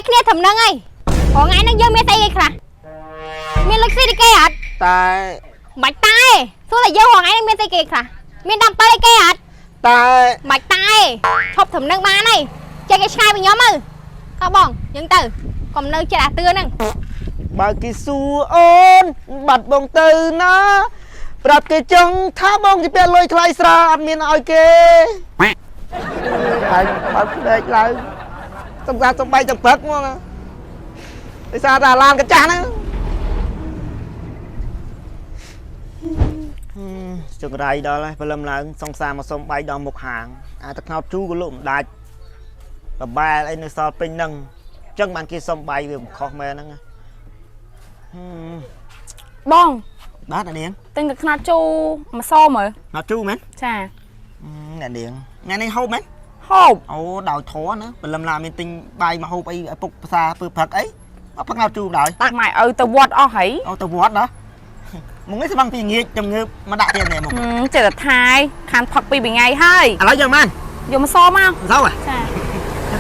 ai kia thầm nâng ấy có ngay nó dơ mê tay cái khả mê lực xí đi cây hạt តែ mạch tay số là dơ hoàng ngay mê tay cái khả mê đâm tay cây hạt តែ mạch tay chọc thầm nâng ba này chơi cái sai với nhóm ư có bỏng nhưng từ còn nơi chơi là tưa nâng បើគេសួរអូនបាត់បងទៅណាប្រាប់គេចង់ថាបងជាពាក់លុយថ្លៃស្រាអត់មានឲ្យគេហើយបើផ្ដេកឡើងសំសាសំបីចង្ព្រឹកមកណាដោយសារតែឡានកញ្ចាស់ហ្នឹងចង្រៃដល់ហើយព្រលឹមឡើងសង្សារមកសុំបាយដល់មុខហាងអាទឹកខ្នោតជូរក៏លក់មិនដាច់បបែលអីនៅសល់ពេញហ្នឹងអញ្ចឹងបានគេសុំបាយវាមិនខុសមែនហ្នឹង បង បាទអ្នកនាង ទិញទឹកខ្នោតជូរម្សៅមើល ណាត់ជូរមែន ចា អ្នកនាងថ្ងៃនេះហូបមែន ហូប អូដោយធរណាព្រលឹមឡើងមានទិញបាយមកហូបអីឪពុកភាសាពើព្រឹកអីមកផឹកណាត់ជូរដោយ ម៉ែឪទៅវត្តអស់ហើយ អូទៅវត្តណាមកនេះស្បង់ពីងាកជំងឺមកដាក់ទៀតនេះមក ចេះតែថាយខានផឹកពីថ្ងៃហើយ ឥឡូវយកមែន យកម្សៅមក សោះ ចា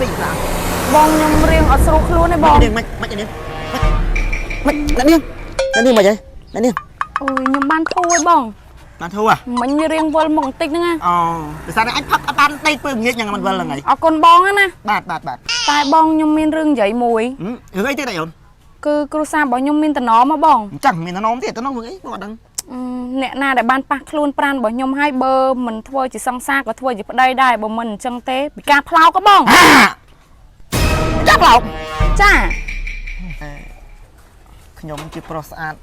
ទៅស្លាប់ បងខ្ញុំរៀងអត់ស្រួលខ្លួនទេបង នាងមិនអ្នកនាងមិនអ្នកនាងមកចេះអ្នកនាង អូយខ្ញុំបានធូរហើយបង បានធូរ មិញរៀងវល់មកបន្តិចហ្នឹងណា អូភាសានេះអញផឹកអត់បានដេកពើងាកយ៉ាងមិនវល់ហ្នឹងហើយ អរគុណបងណា បាទ តែបងខ្ញុំមានរឿងនិយាយមួយ រឿងអីទៀតអីអូន គឺគ្រួសាររបស់ខ្ញុំមានតំណមកបង អញ្ចឹងមានតំណទៀតតំណរឿងអីបងអត់ដឹង អ្នកណាដែលបានប៉ះខ្លួនប្រាណរបស់ខ្ញុំហើយបើមិនធ្វើជាសង្សារក៏ធ្វើជាប្តីដែរបើមិនអញ្ចឹងទេពីការផ្លោកក៏បង ចាក់ឡោក ចា ខ្ញុំជាប្រុសស្អាត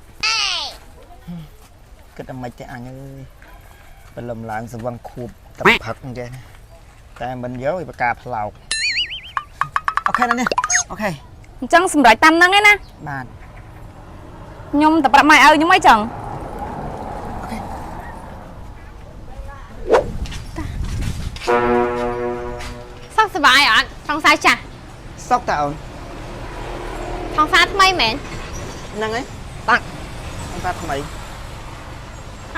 គិតតែមិនទេអញអើយព្រលឹមឡើងសវឹងខួបទឹកផឹកអញ្ចឹងតែមិនយកឯបកាផ្លោកអូខេណានេះអូខេ អញ្ចឹងសម្រាប់តាមហ្នឹងឯណា បាទ ខ្ញុំតែប្រាប់ម៉ែឪខ្ញុំអីចឹង sao sờ bài ạ thằng sai chả សុកតើអូន thằng sai thay mẹ ហ្នឹងហើយតាក់អត់ថ្មី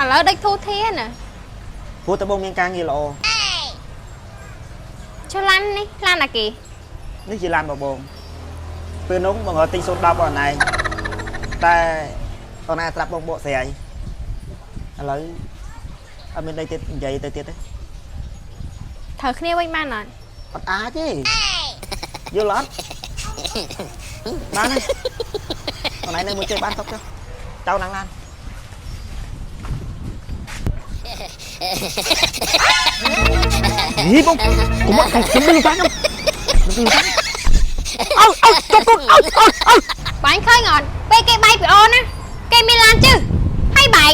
à lỡ đích thu thế nè ព្រោះតើបងមានការងារល្អ cho lan đi lan là kì នេះជាឡានបងពេលនោះបងរត់ទិញ010អនឡាញតែអនឡាញស្រាប់បងបកស្រាយឥឡូវអត់មានអីទៀតនិយាយទៅទៀតទេ thở kia quanh ban rồi អត់អាចទេយល់អត់បានហើយអនឡាញនៅមួយchơiបានតុកចុះចៅណាំងឡានហីបងកុំមកខ្ញុំមិនបានអូចុះអូ bạn khơi ngọt bê cây bay bị ôn á cây mi lan chứ hay bạn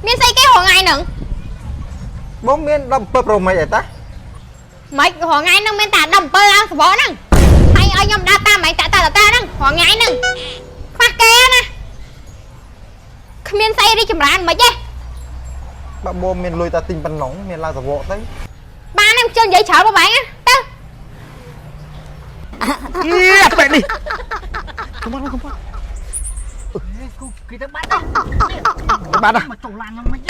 miên xây cái hồ ngày nữa បងមានដល់7ប្រមិចអីតា mấy hồ ngày nâng bên ta đầm bơ lan bỏ nâng hay ơi nhom đa ta mày ta nâng hồ ngày nâng khoa kê nè miên xây đi chùm rán mấy chứ បើបងមានលុយតាទិញប៉ុណ្ណឹងមានឡើងសវកទៅ ba em chơi vậy chở bạn á tao យីអត់បែបនេះកុំមកកុំមក គេទៅបាត់ទៅ បាត់ មកចូលឡានខ្ញុំមិន